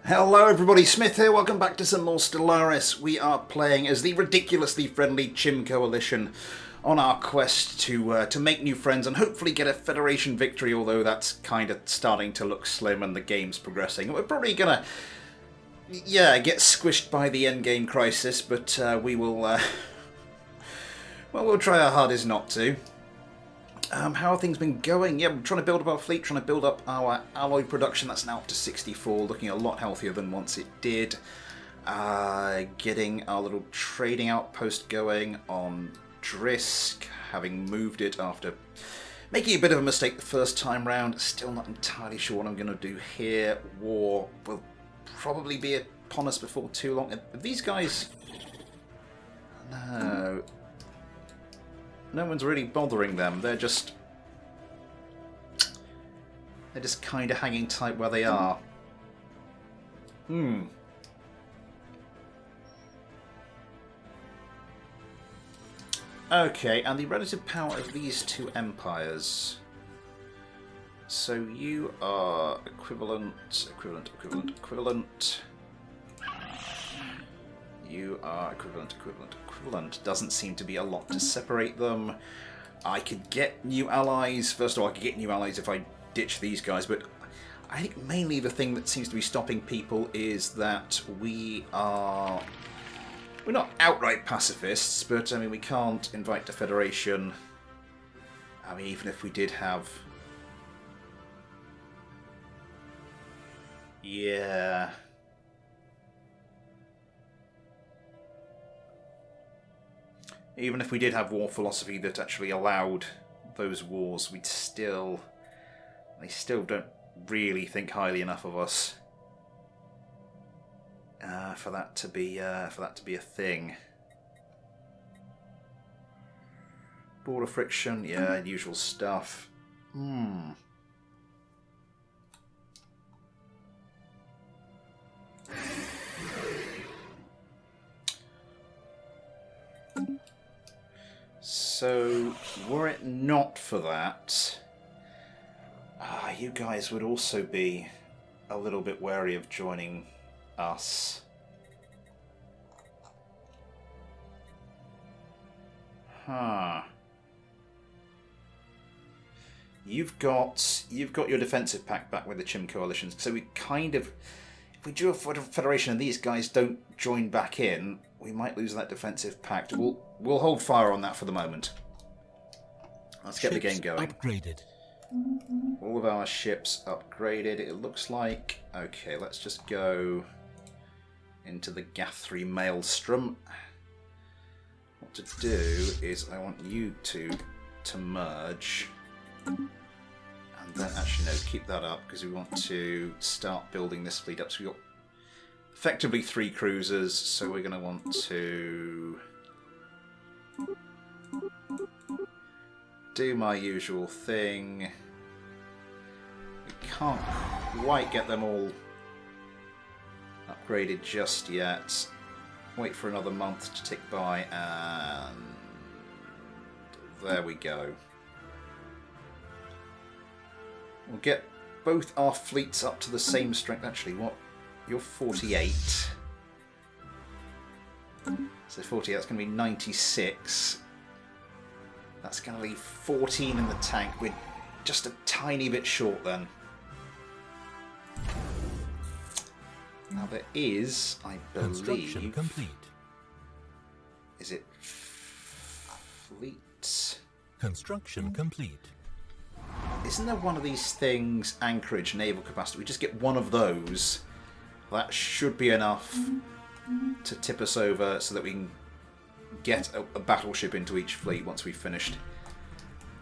Hello everybody, Smith here, welcome back to some more Stellaris. We are playing as the ridiculously friendly Chim Coalition on our quest to make new friends and hopefully get a Federation victory, although that's kind of starting to look slim and the game's progressing. We're probably gonna, get squished by the endgame crisis, but we will, we'll try our hardest not to. How have things been going? Yeah, we're trying to build up our fleet, trying to build up our alloy production. That's now up to 64, looking a lot healthier than once it did. Getting our little trading outpost going on Drisk, having moved it after making a bit of a mistake the first time round. Still not entirely sure what I'm going to do here. War will probably be upon us before too long. These guys... No... No one's really bothering them. They're just kind of hanging tight where they are. Okay, and the relative power of these two empires. So you are equivalent. You are equivalent. Doesn't seem to be a lot to separate them. I could get new allies. First of all, I could get new allies if I ditch these guys, but I think mainly the thing that seems to be stopping people is that we're not outright pacifists, but I mean, we can't invite the Federation. I mean, even if we did have... Yeah... Even if we did have war philosophy that actually allowed those wars, they still don't really think highly enough of us for that to be a thing. Border friction, yeah, usual stuff. So, were it not for that, you guys would also be a little bit wary of joining us. Huh. You've got your defensive pact back with the Chim coalitions, so we kind of, if we do a federation and these guys don't join back in, we might lose that defensive pact. We'll hold fire on that for the moment. Let's get the game going. Upgraded. All of our ships upgraded, it looks like. Okay, let's just go into the Guthrie Maelstrom. What to do is I want you two to merge. And then, actually no, keep that up because we want to start building this fleet up. So we've got effectively 3 cruisers, so we're going to want to do my usual thing. We can't quite get them all upgraded just yet. Wait for another month to tick by, and there we go. We'll get both our fleets up to the same strength. Actually, what? You're 48. So 40, that's going to be 96. That's going to leave 14 in the tank. We're just a tiny bit short then. Now there is, I believe... Construction complete. Is it fleet? Construction complete. Isn't there one of these things, anchorage, naval capacity? We just get one of those. That should be enough to tip us over so that we can get a battleship into each fleet once we've finished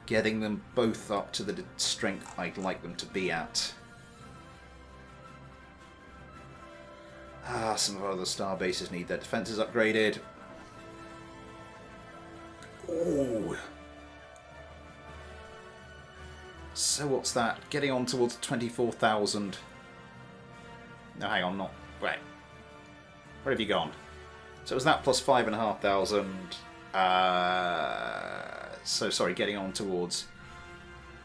getting them both up to the strength I'd like them to be at. Some of our other star bases need their defences upgraded. Ooh. So what's that? Getting on towards 24,000. No, hang on, not... Wait. Where have you gone? So it was that plus 5,500. So, sorry, getting on towards...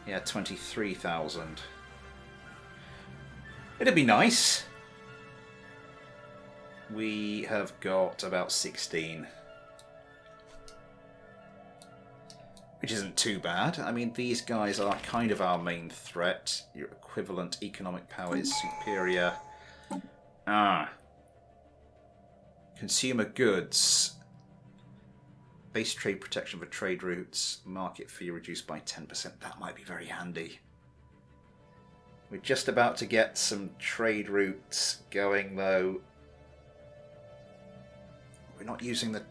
Yeah, 23,000. It'd be nice. We have got about 16. Which isn't too bad. I mean, these guys are kind of our main threat. Your equivalent economic power is superior. Consumer goods. Base trade protection for trade routes. Market fee reduced by 10%. That might be very handy. We're just about to get some trade routes going, though. We're not using the...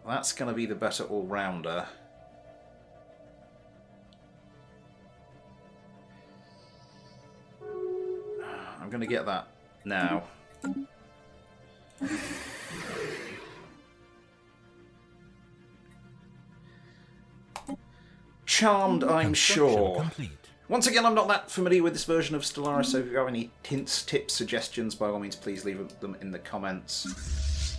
Well, that's going to be the better all-rounder. I'm going to get that now. Charmed, I'm sure. Complete. Once again, I'm not that familiar with this version of Stellaris, so if you have any hints, tips, suggestions, by all means, please leave them in the comments.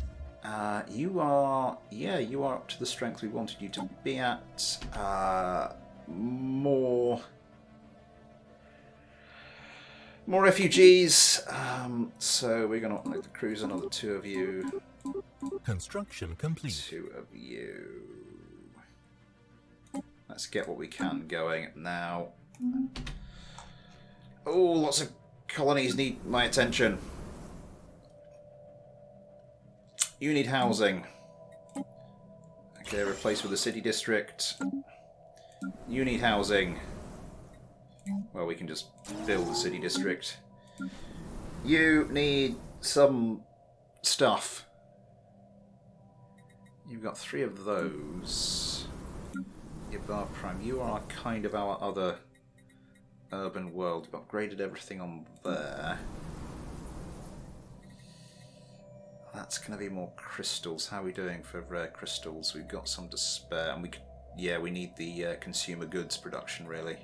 You are up to the strength we wanted you to be at. More refugees. So we're going to let the cruise another 2 of you. Construction complete. 2 of you. Let's get what we can going now. Oh, lots of colonies need my attention. You need housing. Okay, replace with a city district. You need housing. Well, we can just build the city district. You need some stuff. You've got 3 of those. Yabar Prime, you are kind of our other urban world. We've upgraded everything on there. That's going to be more crystals. How are we doing for rare crystals? We've got some to spare, and we could, yeah, we need the consumer goods production really.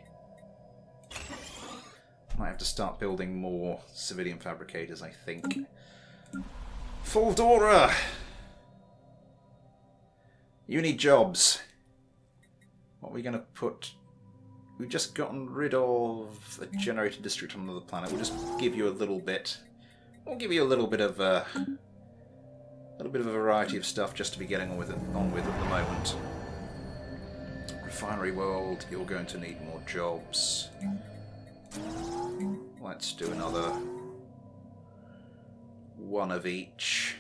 Might have to start building more civilian fabricators, I think. Faldora! You need jobs. What are we going to put? We've just gotten rid of a generator district on another planet. We'll just give you a little bit. We'll give you a little bit of a variety of stuff just to be getting on with at the moment. Refinery world, you're going to need more jobs. Let's do another 1 of each.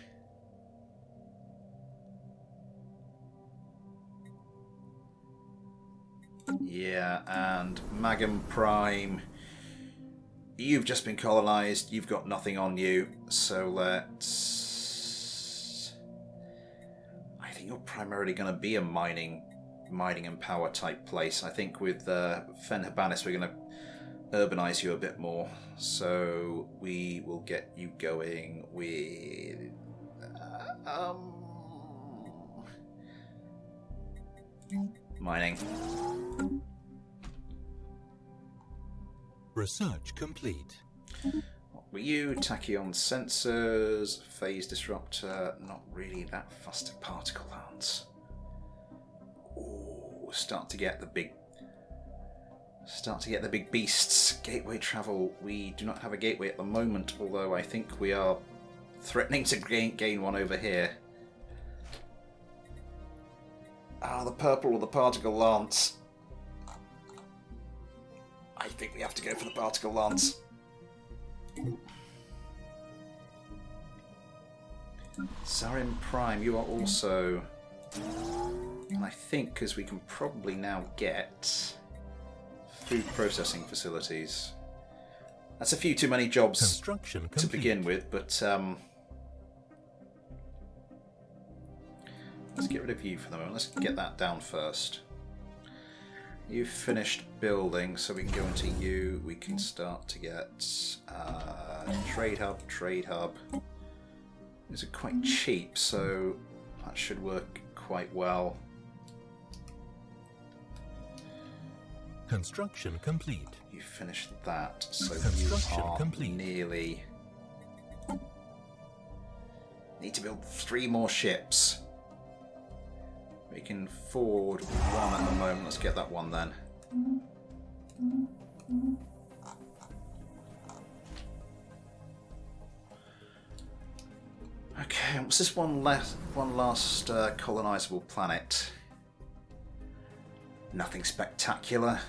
Yeah, and Magum Prime, you've just been colonized, you've got nothing on you, so let's... I think you're primarily going to be a mining and power type place. I think with Fen Habanis we're going to urbanize you a bit more, so we will get you going with... mining. Research complete. What were you? Tachyon sensors, phase disruptor, not really that fussed at particle lance. Ooh, start to get the big beasts. Gateway travel. We do not have a gateway at the moment, although I think we are threatening to gain one over here. Ah, the purple or the particle lance. I think we have to go for the particle lance. Sarim Prime, you are also... And I think because we can probably now get food processing facilities. That's a few too many jobs to begin with, but let's get rid of you for the moment. Let's get that down first. You've finished building, so we can go into you. We can start to get trade hub. These are quite cheap, so that should work quite well. Construction complete. You finished that, so Construction you are complete. nearly... Need to build 3 more ships. We can forward 1 at the moment. Let's get that one then. Okay, what's this one last colonizable planet? Nothing spectacular.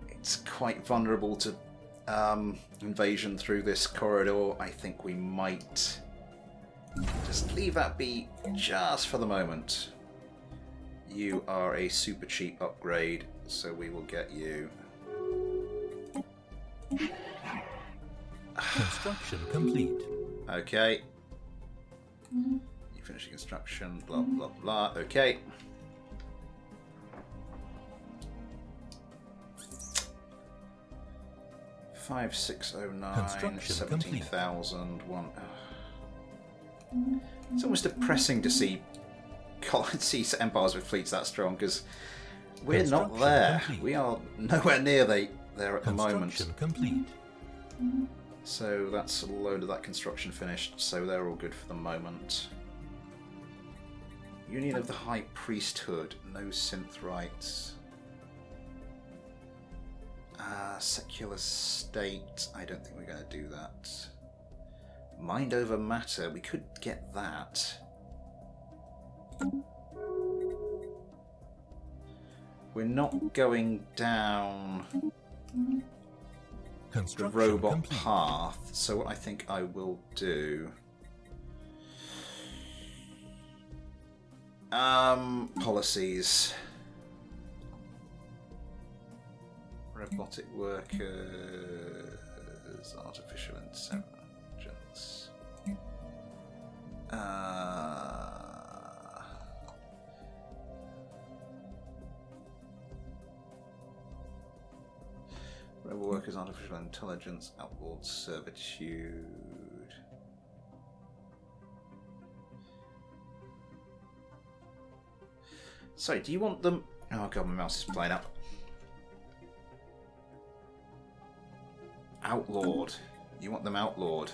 It's quite vulnerable to invasion through this corridor. I think we might just leave that be just for the moment. You are a super cheap upgrade, so we will get you. Construction complete. Okay. You finish your construction, blah blah blah. Okay. Five, 609, 17,000, one. It's almost depressing to see empires with fleets that strong, because we're not there. Complete. We are nowhere near there at the moment. Construction complete. So that's a load of that construction finished, so they're all good for the moment. Union of the High Priesthood, no synth rights. Secular state, I don't think we're going to do that. Mind over matter, we could get that. We're not going down the robot complete. path, so what I think I will do... policies. Robotic workers, artificial intelligence. Robot workers, artificial intelligence, outward servitude. Sorry, do you want them? Oh god, my mouse is playing up. Outlawed. You want them outlawed.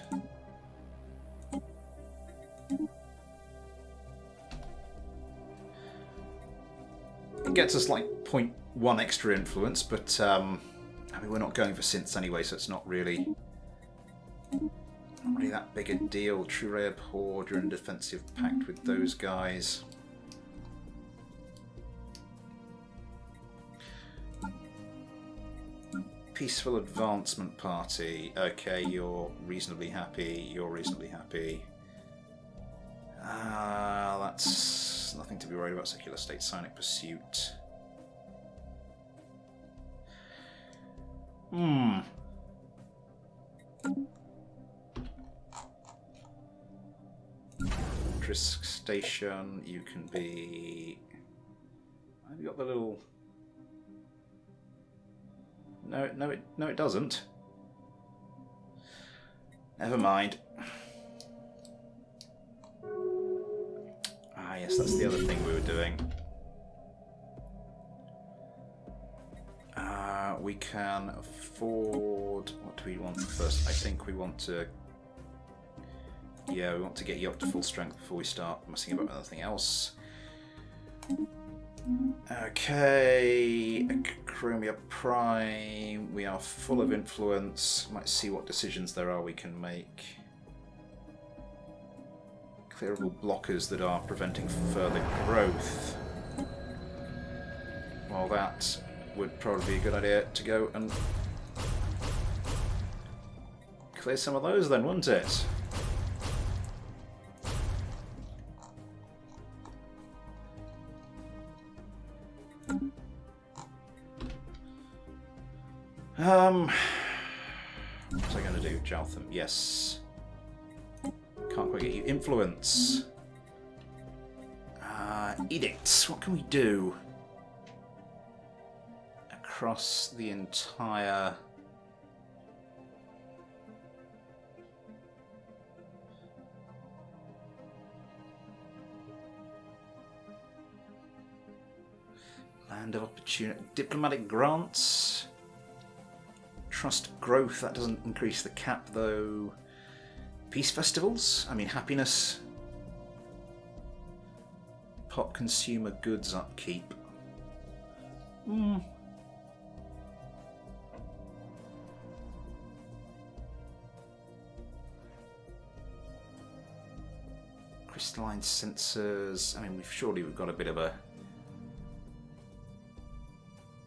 It gets us like 0.1 extra influence, but I mean we're not going for synths anyway, so it's not really that big a deal. True Ray abhorred, you're in a defensive pact with those guys. Peaceful Advancement Party. Okay, you're reasonably happy. You're reasonably happy. That's nothing to be worried about. Secular State, Psionic Pursuit. Drisk Station, you can be... Have you got the little... No, it doesn't. Never mind. Ah, yes, that's the other thing we were doing. We can afford... What do we want first? I think we want to... Yeah, we want to get you up to full strength before we start messing about with anything else. Okay, Chromia Prime, we are full of influence. Might see what decisions there are we can make. Clearable blockers that are preventing further growth. Well, that would probably be a good idea to go and clear some of those then, wouldn't it? What was I going to do? Jaltham, yes. Can't quite get you influence. Edicts, what can we do? Across the entire... Land of opportunity. Diplomatic grants. Trust growth, that doesn't increase the cap though. Peace festivals, I mean happiness. Pop consumer goods upkeep. Crystalline sensors. I mean, we've got a bit of a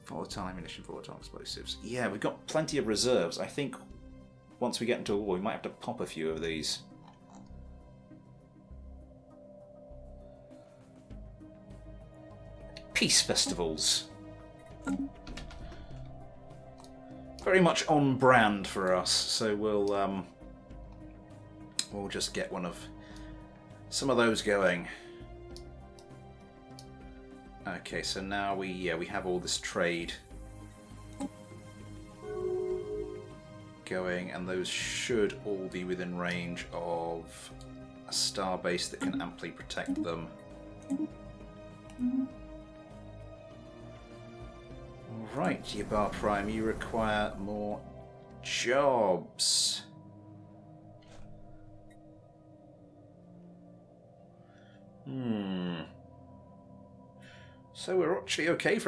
volatile ammunition, volatile explosives. Yeah, we've got plenty of reserves. I think once we get into a war, we might have to pop a few of these. Peace festivals. Very much on brand for us, so we'll just get some of those going. Okay, so now we have all this trade going, and those should all be within range of a star base that can amply protect them. Right, Yabar Prime, you require more jobs. So we're actually okay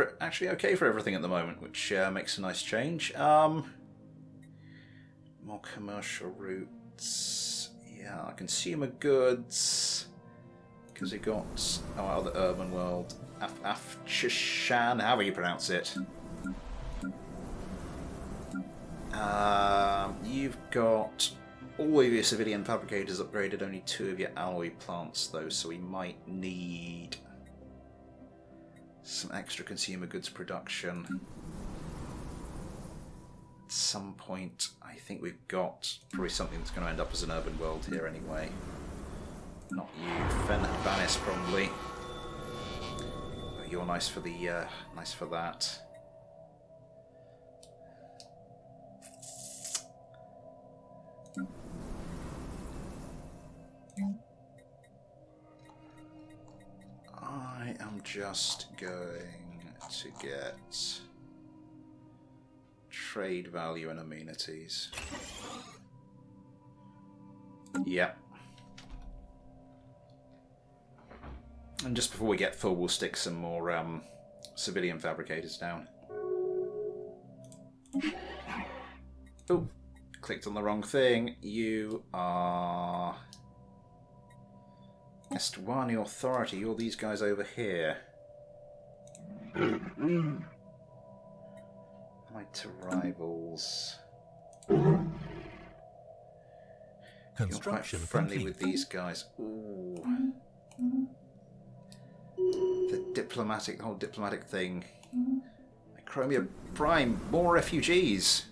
for everything at the moment, which makes a nice change. More commercial routes. Yeah, consumer goods. Because we got our other urban world, Afchishan, however you pronounce it. You've got all of your civilian fabricators upgraded, only 2 of your alloy plants though, so we might need some extra consumer goods production. At some point, I think we've got probably something that's going to end up as an urban world here anyway. Not you, Banis probably. You're nice for the nice for that. I am just going to get trade value and amenities. Yep. And just before we get full, we'll stick some more civilian fabricators down. Oh, clicked on the wrong thing. You are Estuani Authority. You're these guys over here. My to rivals. You're quite friendly with these guys. Ooh. The whole diplomatic thing. Chromia Prime, more refugees.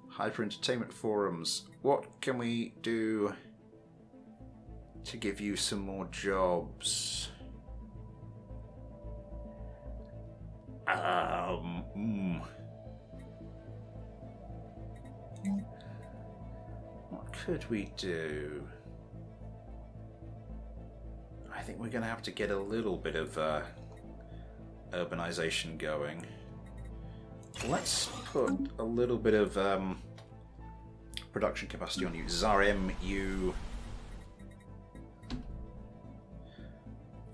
Hyper entertainment forums. What can we do to give you some more jobs? What could we do? I think we're going to have to get a little bit of urbanization going. Let's put a little bit of production capacity on you. Zarim, you...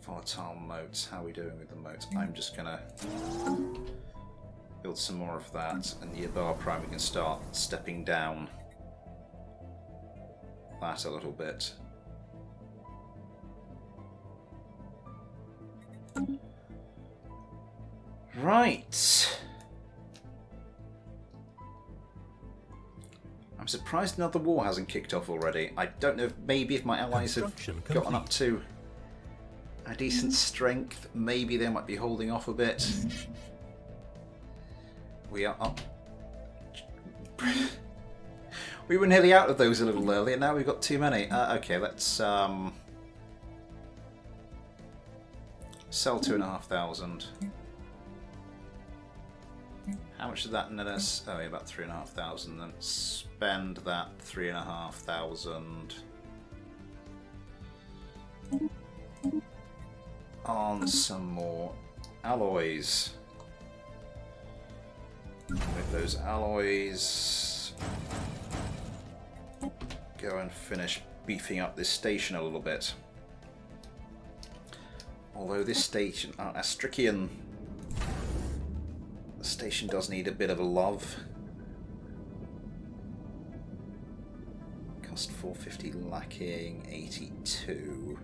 Volatile moats. How are we doing with the moats? I'm just going to build some more of that. And the Yabar Prime, we can start stepping down that a little bit. Right. I'm surprised another war hasn't kicked off already. I don't know if maybe if my allies have gotten up to a decent strength, maybe they might be holding off a bit. We are up. We were nearly out of those a little earlier, now we've got too many. Okay, let's sell 2,500. How much did that net us? Oh, yeah, about 3,500. Then spend that 3,500 on some more alloys. With those alloys, go and finish beefing up this station a little bit. Although this station, Astrikian station does need a bit of a love. cost 450, lacking 82.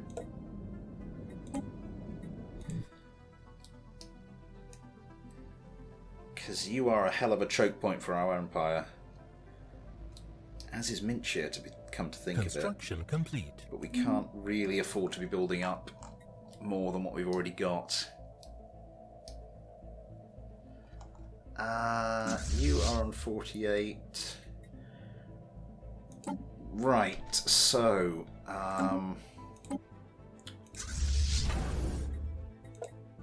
Because you are a hell of a choke point for our empire. As is Mintshire, come to think of it. Construction complete. But we can't really afford to be building up more than what we've already got. You are on 48. Right, so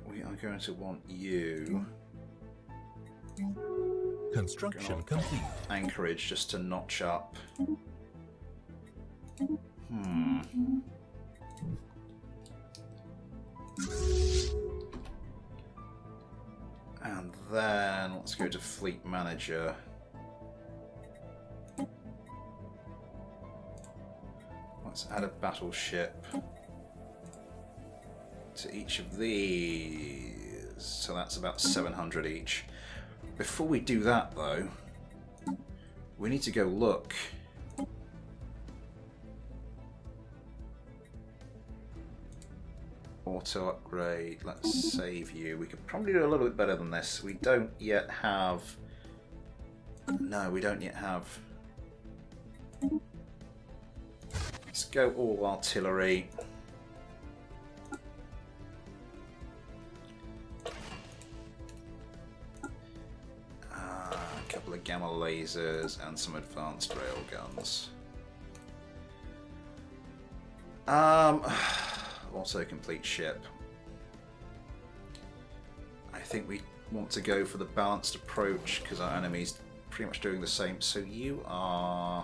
we are going to want you. Construction complete. Anchorage just to notch up. And then let's go to Fleet Manager. Let's add a battleship to each of these. So that's about 700 each. Before we do that, though, we need to go look. Auto upgrade. Let's save you. We could probably do a little bit better than this. We don't yet have... No, we don't yet have... Let's go all artillery. A couple of gamma lasers and some advanced railguns. Also complete ship. I think we want to go for the balanced approach because our enemy's pretty much doing the same. So you are...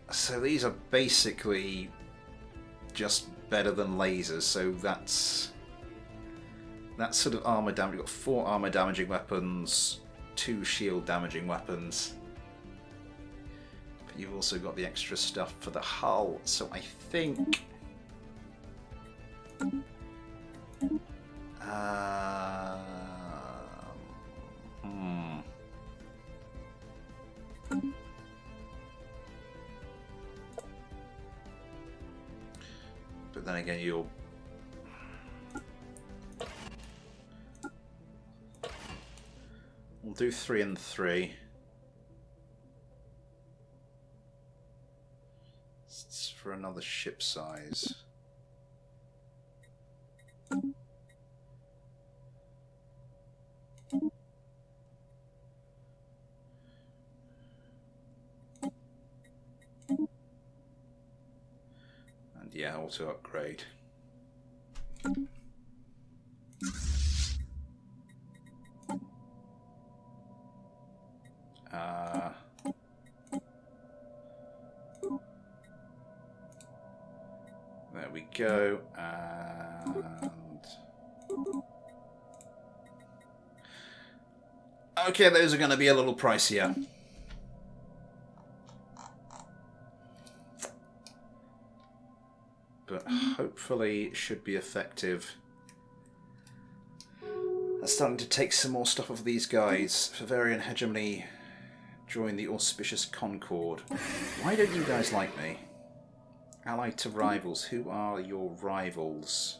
So these are basically just better than lasers, so that's sort of armor damage. We've got 4 armor damaging weapons, 2 shield damaging weapons. But you've also got the extra stuff for the hull, so I think... But then again, you'll... We'll do 3 and 3. It's for another ship size. And yeah, auto upgrade. There we go, and okay, those are going to be a little pricier. But hopefully should be effective. I'm starting to take some more stuff of these guys. Bavarian Hegemony, join the auspicious Concord. Why don't you guys like me? Allied to rivals. Who are your rivals?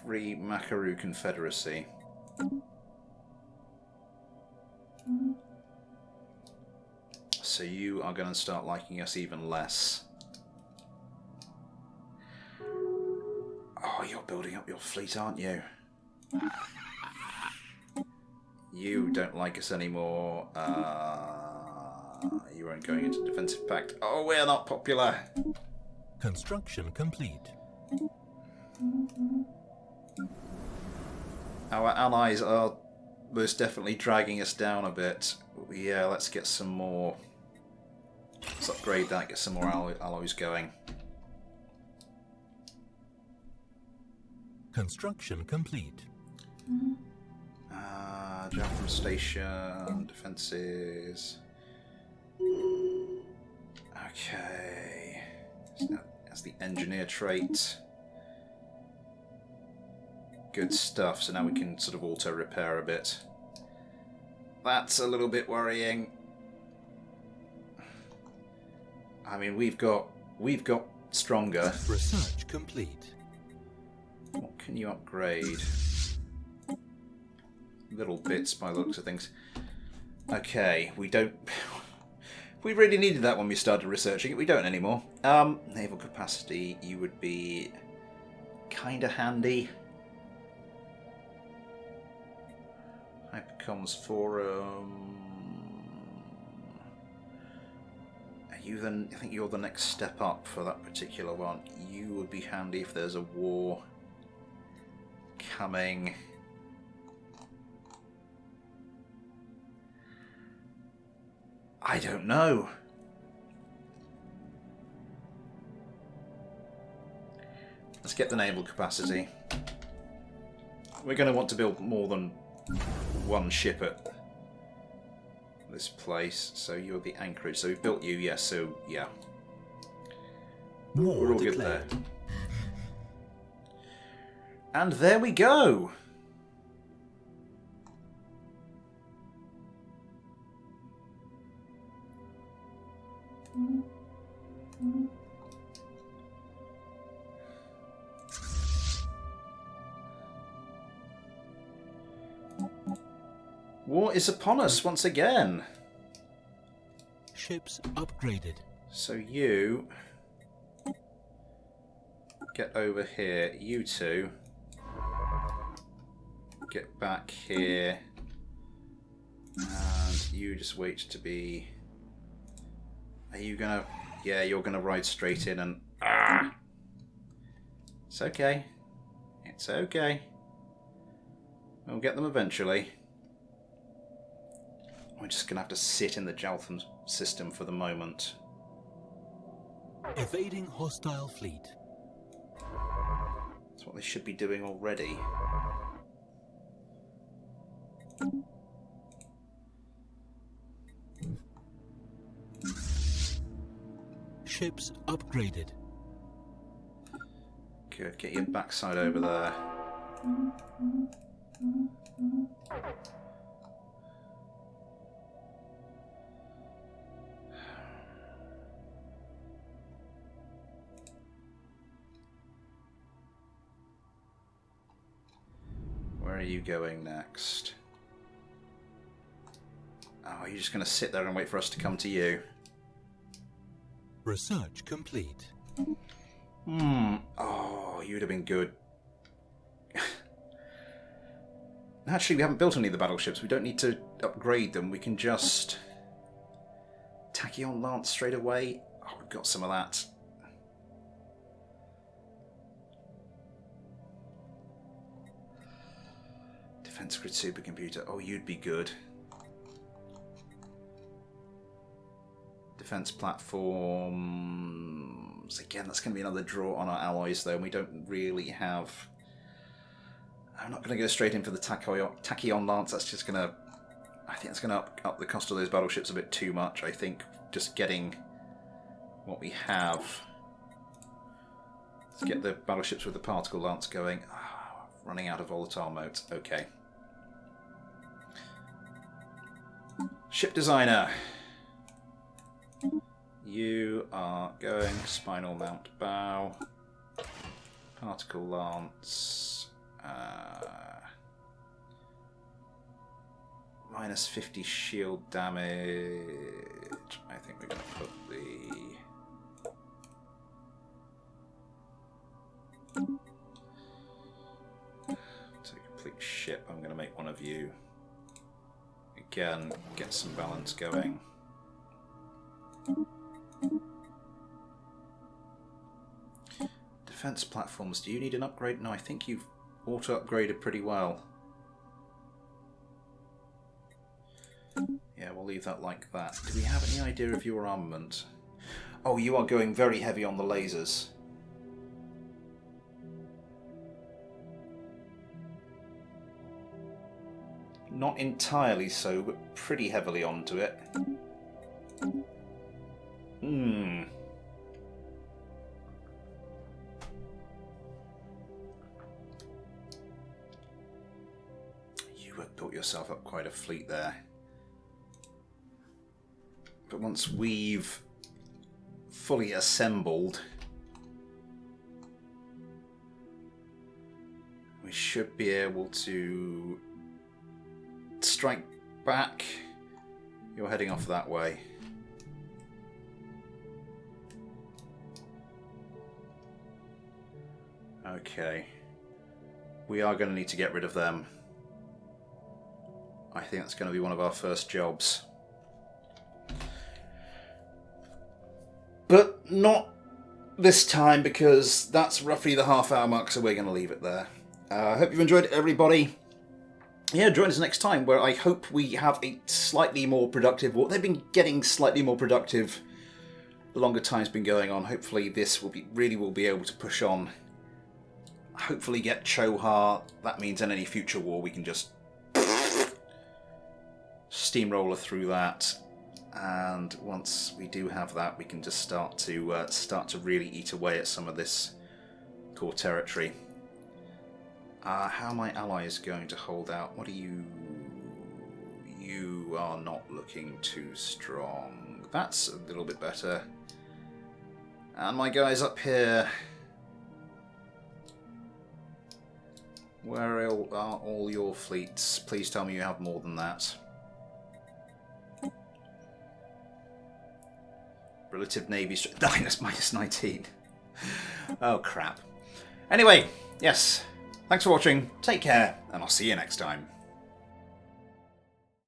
Free Makaru Confederacy. So you are going to start liking us even less. Oh, you're building up your fleet, aren't you? You don't like us anymore. You weren't going into defensive pact. Oh, we're not popular. Construction complete. Our allies are most definitely dragging us down a bit. Yeah, let's get some more. Let's upgrade that, get some more alloys going. Construction complete. Jump station, defenses. Okay. So that's the engineer trait. Good stuff. So now we can sort of auto repair a bit. That's a little bit worrying. I mean, we've got stronger. Research complete. What can you upgrade? Little bits by the looks of things. Okay, we don't... We really needed that when we started researching it. We don't anymore. Naval capacity, you would be kind of handy. Hypercomms Forum... You then, I think you're the next step up for that particular one. You would be handy if there's a war coming. I don't know. Let's get the naval capacity. We're going to want to build more than one ship at this place, so you're the anchorage. So we built you, yes, so yeah. War We're all declared. good there. And there we go! War is upon us once again. Ships upgraded. So you get over here. You two get back here. And you just wait to be... Are you gonna... Yeah, you're gonna ride straight in and... Ah! It's okay. It's okay. We'll get them eventually. We're just going to have to sit in the Jaltham system for the moment. Evading hostile fleet. That's what they should be doing already. Ships upgraded. Good, get your backside over there. Where are you going next? Oh, you're just going to sit there and wait for us to come to you? Research complete. Oh, you'd have been good. Actually, we haven't built any of the battleships. We don't need to upgrade them. We can just... Tachyon Lance straight away. Oh, we've got some of that. Defense grid supercomputer. Oh, you'd be good. Defense platforms. Again, that's going to be another draw on our allies, though. We don't really have... I'm not going to go straight in for the Tachyon Lance. That's just going to... I think it's going to up the cost of those battleships a bit too much. I think just getting what we have. Let's get the battleships with the particle lance going. Oh, running out of volatile modes. Okay. Ship designer. You are going spinal mount bow. Particle lance. Minus 50 shield damage. I think we're going to put the... To complete ship, I'm going to make one of you. Again, get some balance going. Defense platforms, do you need an upgrade? No, I think you've auto-upgraded pretty well. Yeah, we'll leave that like that. Do we have any idea of your armament? Oh, you are going very heavy on the lasers. Not entirely so, but pretty heavily onto it. You have built yourself up quite a fleet there. But once we've fully assembled, we should be able to strike back. You're heading off that way. Okay. We are going to need to get rid of them. I think that's going to be one of our first jobs. But not this time, because that's roughly the half-hour mark, so we're going to leave it there. I hope you've enjoyed it, everybody. Yeah, join us next time, where I hope we have a slightly more productive... Well, they've been getting slightly more productive the longer time's been going on. Hopefully this will be able to push on. Hopefully get Chohar. That means in any future war we can just steamroller through that. And once we do have that, we can just start to really eat away at some of this core territory. How are my allies going to hold out? What are you... You are not looking too strong. That's a little bit better. And my guys up here... Where are all your fleets? Please tell me you have more than that. Relative Navy strength. That's -19. Oh, crap. Anyway, yes. Thanks for watching. Take care, and I'll see you next time.